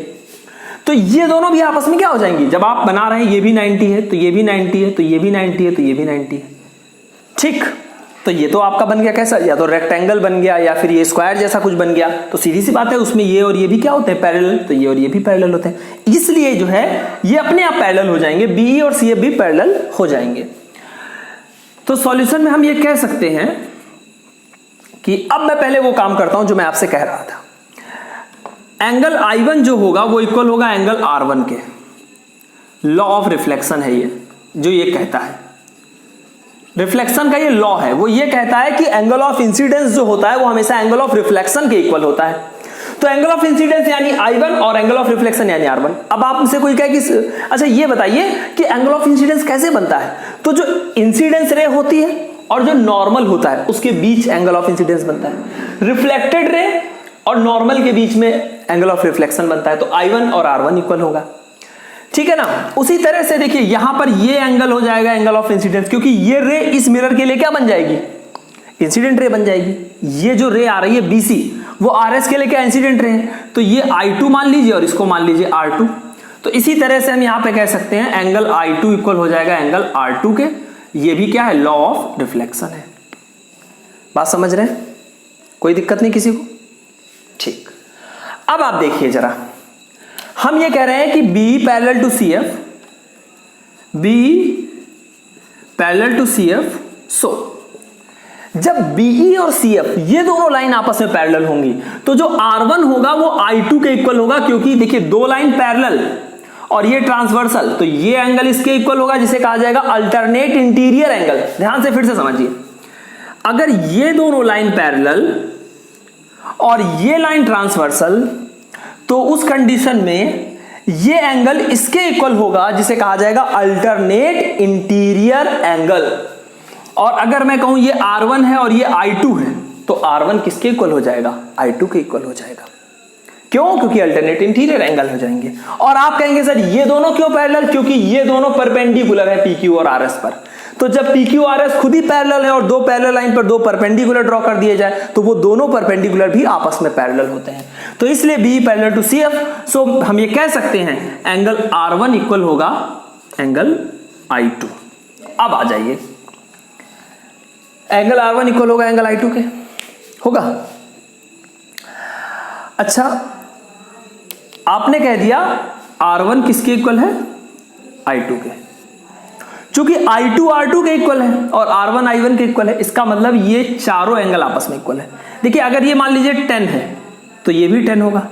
तो ये दोनों भी आपस में क्या हो जाएंगी, जब आप बना रहे हैं ये भी 90 है तो ये भी 90 है, तो ये भी 90 है तो ये भी 90 है, ठीक। तो ये तो आपका बन गया कैसा, या तो रेक्टेंगल बन गया या फिर ये स्क्वायर जैसा कुछ बन गया। तो सीधी सी बात है उसमें ये और ये भी क्या होते हैं, पैरेलल, तो ये और ये भी पैरेलल होते हैं। इसलिए जो है ये अपने आप पैरेलल हो जाएंगे, बी और सी एफ भी पैरेलल हो जाएंगे। तो सॉल्यूशन में हम ये कह सकते हैं कि अब मैं पहले वो काम करता हूं जो मैं आपसे कह रहा था। एंगल I1 जो होगा वो इक्वल होगा एंगल R1 के। लॉ ऑफ रिफ्लेक्शन है ये, जो ये कहता है, रिफ्लेक्शन का ये लॉ है, वो ये कहता है कि एंगल ऑफ इंसिडेंस जो होता है वो हमेशा एंगल ऑफ रिफ्लेक्शन के इक्वल होता है। तो एंगल ऑफ इंसिडेंस यानी I1 और एंगल ऑफ रिफ्लेक्शन यानी R1। अब आपसे कोई कहे कि अच्छा ये बताइए कि एंगल ऑफ इंसिडेंस कैसे बनता है, तो जो इंसिडेंस रे होती है और जो नॉर्मल होता है उसके बीच एंगल ऑफ इंसिडेंस बनता है, रिफ्लेक्टेड रे और नॉर्मल के बीच में एंगल ऑफ रिफ्लेक्शन बनता है। तो I1 और R1 इक्वल होगा, ठीक है ना। उसी तरह से देखिए यहां पर ये एंगल हो जाएगा एंगल ऑफ इंसिडेंस, क्योंकि ये रे इस मिरर के लिए क्या बन जाएगी, इंसिडेंट रे बन जाएगी। ये जो रे आ रही है BC वो RS के लिए क्या, इंसिडेंट रे है, तो ये I2 मान लीजिए और इसको मान लीजिए R2। तो इसी तरह से हम यहां पे कह सकते हैं एंगल I2 इक्वल हो जाएगा एंगल R2 के। ये भी क्या है, लॉ ऑफ रिफ्लेक्शन है। बात समझ रहे हैं, कोई दिक्कत नहीं किसी को, ठीक। अब आप देखिए जरा, हम ये कह रहे हैं कि B parallel to CF, B parallel to CF, so जब BE और CF ये दोनों लाइन आपस में पैरेलल होंगी तो जो R1 होगा वो I2 के इक्वल होगा, क्योंकि देखिए दो लाइन पैरेलल और ये ट्रांसवर्सल, तो ये एंगल इसके इक्वल होगा जिसे कहा जाएगा अल्टरनेट इंटीरियर एंगल। ध्यान से फिर से समझिए, अगर ये दोनों लाइन पैरेलल और ये लाइन ट्रांसवर्सल, तो उस कंडीशन में ये एंगल इसके इक्वल होगा जिसे कहा जाएगा अल्टरनेट इंटीरियर एंगल। और अगर मैं कहूं ये R1 है और ये I2 है, तो R1 किसके इक्वल हो जाएगा, I2 के इक्वल हो जाएगा। क्यों? क्योंकि अल्टरनेट इंटीरियर एंगल हो जाएंगे। और आप कहेंगे सर ये दोनों क्यों पैरेलल? क्योंकि ये दोनों परपेंडिकुलर है PQ और RS पर। तो जब PQ RS खुद ही पैरेलल है और दो पैरेलल लाइन पर दो परपेंडिकुलर ड्रॉ कर दिए जाए तो वो दोनों परपेंडिकुलर भी आपस में पैरेलल होते हैं। तो इसलिए B पैरेलल टू CF। सो हम ये कह सकते हैं एंगल R1 इक्वल होगा एंगल I2। अब आ जाइए, एंगल R1 इक्वल होगा एंगल I2 के, होगा? अच्छा, आपने कह दिया R1 किसके इक्वल है? I2 के। चूंकि I2 R2 के इक्वल है और R1 I1 के इक्वल है, इसका मतलब ये चारों एंगल आपस में इक्वल है। देखिए, अगर ये मान लीजिए 10 है तो ये भी 10 होगा,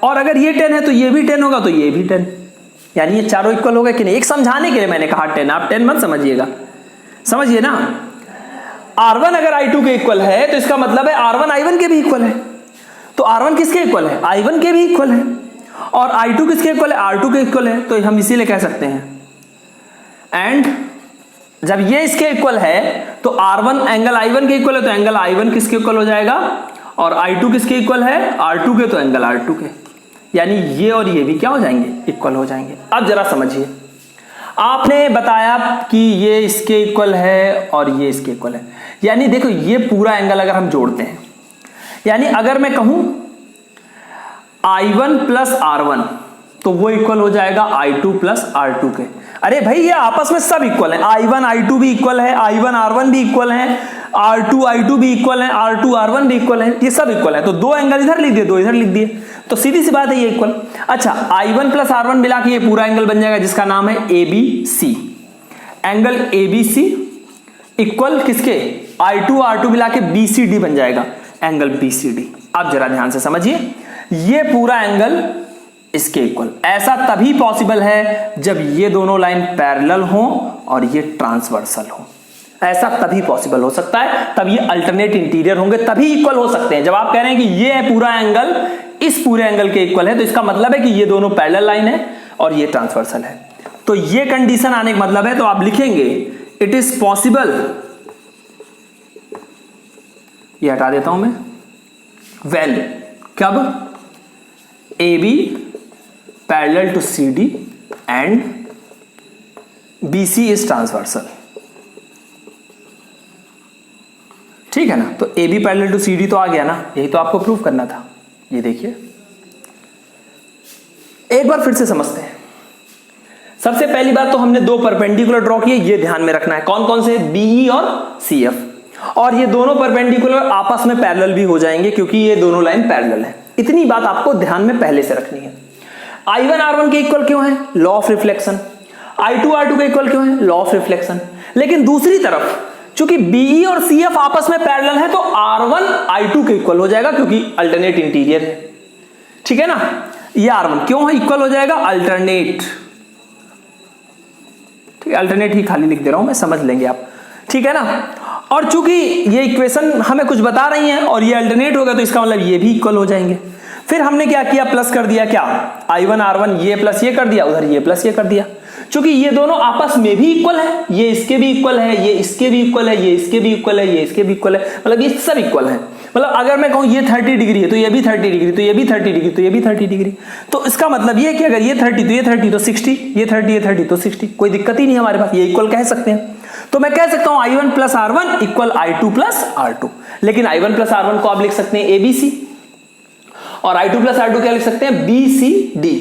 और अगर ये 10 है तो ये भी 10 होगा, तो ये भी 10, यानी ये चारों इक्वल हो गए कि नहीं? एक समझाने के लिए मैंने कहा 10, आप 10 मत समझिएगा, समझिए ना। R1 अगर I2 के इक्वल है तो इसका मतलब है R1 I1 के भी इक्वल है। तो R1 किसके इक्वल है? I1 के भी इक्वल है। और I2 किसके इक्वल है? R2 के इक्वल है। तो हम इसीलिए कह सकते हैं एंड जब ये इसके इक्वल है तो R1 एंगल I1 के इक्वल है, तो एंगल I1 किसके इक्वल हो जाएगा? और I2 किसके इक्वल है? R2 के, तो एंगल R2 के, यानी ये और ये भी क्या हो जाएंगे? इक्वल हो जाएंगे। अब जरा समझिए, आपने बताया कि ये इसके इक्वल है और ये इसके इक्वल है, यानी देखो ये पूरा एंगल अगर हम जोड़ते हैं, यानी अगर मैं कहूं I1 प्लस R1 तो वो इक्वल हो जाएगा I2 प्लस R2 के। अरे भाई ये आपस में सब इक्वल है, I1 I2 भी इक्वल है, I1 R1 भी इक्वल है, R2 I2 भी इक्वल है, R2 R1 भी इक्वल है, ये सब इक्वल है। तो दो एंगल इधर लिख दिए, दो इधर लिख दिए, तो सीधी सी बात है ये इक्वल। अच्छा, I1 प्लस R1 मिला के ये पूरा एंगल बन जाएगा जिसका नाम है ABC। एंगल ABC इक्वल किसके? I2 R2 मिला के BCD बन जाएगा, एंगल BCD। अब जरा ध्यान से समझिए, ये पूरा एंगल इसके इक्वल। ऐसा तभी पॉसिबल है जब ये दोनों लाइन पैरेलल हो और ये ट्रांसवर्सल हो। ऐसा तभी पॉसिबल हो सकता है, तब ये अल्टरनेट इंटीरियर होंगे, तभी इक्वल हो सकते हैं। जब आप कह रहे हैं कि ये पूरा एंगल इस पूरे एंगल के इक्वल है, तो इसका मतलब है कि ये दोनों पैरेलल लाइन है और ये ट्रांसवर्सल है। तो ये कंडीशन आने का मतलब है, तो आप लिखेंगे इट इज पॉसिबल, ये हटा देता हूं मैं, वेल कब? AB parallel to CD and BC is transversal. ठीक है ना? तो AB पैरेलल टू CD तो आ गया ना, यही तो आपको प्रूव करना था। ये देखिए, एक बार फिर से समझते हैं। सबसे पहली बात तो हमने दो परपेंडिकुलर ड्रॉ किए, ये ध्यान में रखना है। कौन कौन से? BE और CF। और ये दोनों परपेंडिकुलर आपस में पैरेलल भी हो जाएंगे क्योंकि ये दोनों लाइन पैरेलल है। इतनी बात आपको ध्यान में पहले से रखनी है। I1 R1 के इक्वल क्यों है? Law of reflection. I2 R2 के इक्वल क्यों है? Law of reflection. लेकिन दूसरी तरफ चूंकि BE और CF आपस में पैरेलल है तो R1 I2 के इक्वल हो जाएगा क्योंकि अल्टरनेट इंटीरियर है। ठीक है ना? ये R1 क्यों है इक्वल हो जाएगा? अल्टरनेट। ठीक है, अल्टरनेट ही खाली लिख दे रहा हूं मैं, समझ लेंगे आप। ठीक है ना? और चूंकि ये इक्वेशन हमें कुछ बता रही है और ये अल्टरनेट होगा तो इसका मतलब ये भी इक्वल हो जाएंगे। फिर हमने क्या किया? प्लस कर दिया। क्या? I1 R1 ये प्लस ये कर दिया, उधर ये प्लस ये कर दिया। चूंकि ये दोनों आपस में भी इक्वल है, ये इसके भी इक्वल है, ये इसके भी इक्वल है, ये इसके भी इक्वल है, ये इसके भी इक्वल है, मतलब ये सब इक्वल है। मतलब अगर मैं कहूं ये 30 डिग्री है तो ये भी 30 डिग्री, तो ये भी 30 डिग्री, तो ये भी 30 डिग्री। तो इसका मतलब ये है कि अगर ये 30 तो ये 30 तो 60, ये 30 तो 60, कोई दिक्कत ही नहीं हमारे पास, ये इक्वल कह सकते हैं। तो मैं कह सकता हूं I1 plus R1 equal I2 plus R2। लेकिन I1 प्लस R1 को आप लिख सकते हैं ABC और I2 प्लस R2 क्या लिख सकते हैं? BCD।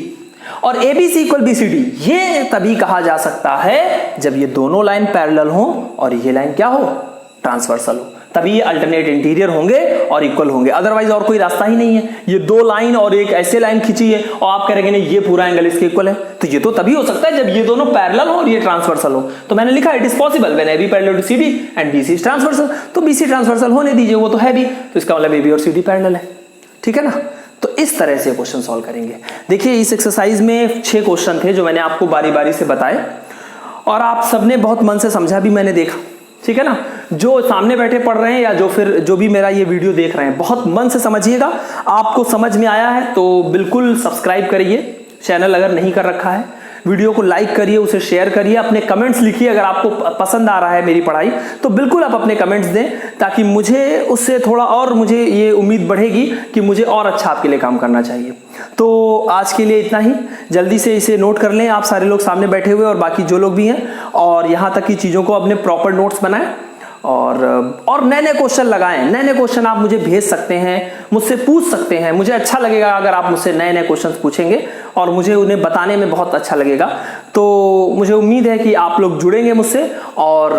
और ABC इक्वल BCD ये तभी कहा जा सकता है जब ये दोनों लाइन पैरेलल हो और ये लाइन क्या हो? ट्रांसवर्सल हो, तभी ये अल्टरनेट इंटीरियर होंगे और इक्वल होंगे। अदरवाइज और कोई रास्ता ही नहीं है। ये दो लाइन और एक ऐसे लाइन खींची है और आप कह रहे हैं नहीं ये पूरा एंगल इसके इक्वल है, तो ये तो तभी हो सकता है जब ये दोनों पैरेलल हो और ये ट्रांसवर्सल हो। तो मैंने लिखा it is possible when AB parallel to CD and BC is transversal. तो BC ट्रांसवर्सल होने दीजिए, वो तो है भी, तो इसका मतलब AB और CD पैरेलल है। ठीक है ना? तो इस तरह से क्वेश्चन सॉल्व करेंगे। देखिए इस एक्सरसाइज में 6 क्वेश्चन थे जो मैंने आपको बारी बारी से बताए और आप सबने बहुत मन से समझा भी, मैंने देखा। ठीक है ना? जो सामने बैठे पढ़ रहे हैं या जो भी मेरा ये वीडियो देख रहे हैं, बहुत मन से समझिएगा। आपको समझ में आया है तो बिल्कुल सब्सक्राइब करिए, चैनल अगर नहीं कर रखा है। वीडियो को लाइक करिए, उसे शेयर करिए, अपने कमेंट्स लिखिए। अगर आपको पसंद आ रहा है मेरी पढ़ाई तो बिल्कुल आप अपने कमेंट्स दें, ताकि मुझे उससे थोड़ा और मुझे ये उम्मीद बढ़ेगी कि मुझे और अच्छा आपके लिए काम करना चाहिए। तो आज के लिए इतना ही। जल्दी से इसे नोट कर लें आप सारे लोग सामने बैठे हुए और बाकी जो लोग भी हैं, और यहाँ तक की चीज़ों को अपने प्रॉपर नोट्स बनाएं और नए नए क्वेश्चन लगाएं। नए नए क्वेश्चन आप मुझे भेज सकते हैं, मुझसे पूछ सकते हैं। मुझे अच्छा लगेगा अगर आप मुझसे नए नए क्वेश्चन पूछेंगे और मुझे उन्हें बताने में बहुत अच्छा लगेगा। तो मुझे उम्मीद है कि आप लोग जुड़ेंगे मुझसे और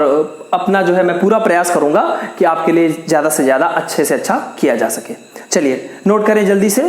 अपना जो है मैं पूरा प्रयास करूंगा कि आपके लिए ज़्यादा से ज़्यादा अच्छे से अच्छा किया जा सके। चलिए नोट करें जल्दी से।